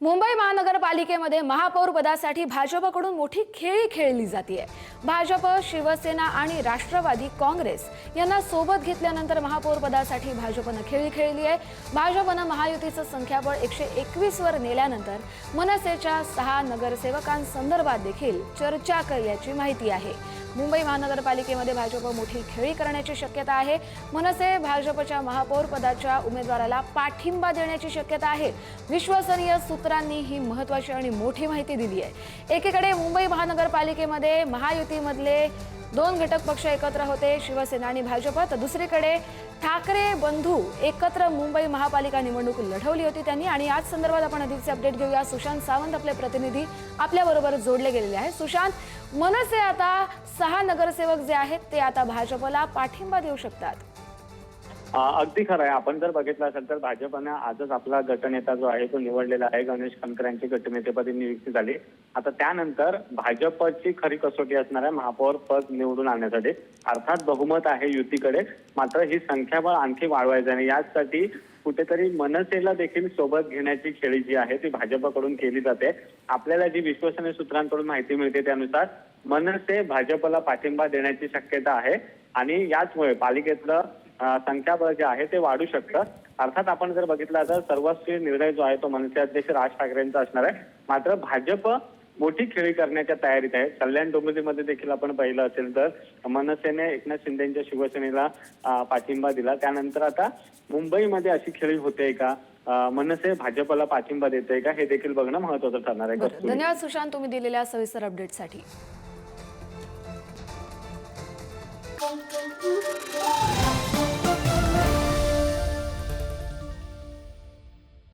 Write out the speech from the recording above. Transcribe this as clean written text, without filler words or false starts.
मुंबई महानगरपालिकेमध्ये महापौर पदासाठी भाजपकडून मोठी खेळी खेळली जाते। भाजप, शिवसेना आणि राष्ट्रवादी काँग्रेस यांना सोबत घेतल्यानंतर महापौर पदासाठी भाजपने खेळी खेळली आहे। भाजपने महायुतीचं संख्याबळ 121 वर नेल्यानंतर मनसेच्या 6 नगरसेवकांसंदर्भात देखील चर्चा केल्याची माहिती आहे। मुंबई महानगरपालिकेमध्ये भाजप मोठी खेळी करण्याची शक्यता आहे। मनसे भाजपच्या महापौर पदाच्या उमेदवाराला पाठिंबा देण्याची शक्यता आहे। विश्वसनीय सूत्रांनी ही महत्त्वाची आणि मोठी माहिती दिली आहे। एकीकडे मुंबई महानगरपालिकेमध्ये महायुतीमधले 2 घटक पक्ष एकत्र होते, शिवसेना आणि भाजप, तर दुसरीकडे ठाकरे बंधू एकत्र मुंबई महापालिका निवडणूक लढवली होती त्यांनी। आणि याच संदर्भात आपण अधिकचे अपडेट घेऊया। सुशांत सावंत आपले प्रतिनिधी आपल्याबरोबर जोडले गेलेले आहेत। सुशांत, मनसे आता 6 नगरसेवक जे आहेत ते आता भाजपला पाठिंबा देऊ शकतात। अगदी खरं आहे। आपण जर बघितलं असेल तर भाजपने आजच आपला गटनेता जो आहे तो निवडलेला आहे। गणेश कणकर यांची गटनेतेपदी नियुक्ती झाली। आता त्यानंतर भाजपची खरी कसोटी असणार आहे महापौर पद निवडून आणण्यासाठी। अर्थात बहुमत आहे युतीकडे, मात्र ही संख्याबळ आणखी वाढवायचं आहे। यासाठी कुठेतरी मनसेला देखील सोबत घेण्याची खेळी जी आहे ती भाजपकडून केली जाते। आपल्याला जी विश्वसनीय सूत्रांकडून माहिती मिळते त्यानुसार मनसे भाजपला पाठिंबा देण्याची शक्यता आहे आणि याचमुळे पालिकेतलं संख्याबळ जे आहे ते वाढू शकतं। अर्थात आपण जर बघितलं तर सर्वस्वी निर्णय जो आहे तो मनसे अध्यक्ष राज ठाकरेंचा असणार आहे। मात्र भाजप मोठी खेळी करण्याच्या तयारीत आहे। कल्याण डोंबिवलीमध्ये देखील आपण पाहिलं असेल तर मनसेने एकनाथ शिंदेच्या शिवसेनेला पाठिंबा दिला। त्यानंतर आता मुंबईमध्ये अशी खेळी होते का, मनसे भाजपला पाठिंबा देते का, हे देखील बघणं महत्त्वाचं ठरणार आहे। धन्यवाद सुशांत, तुम्ही दिलेल्या सविस्तर अपडेटसाठी।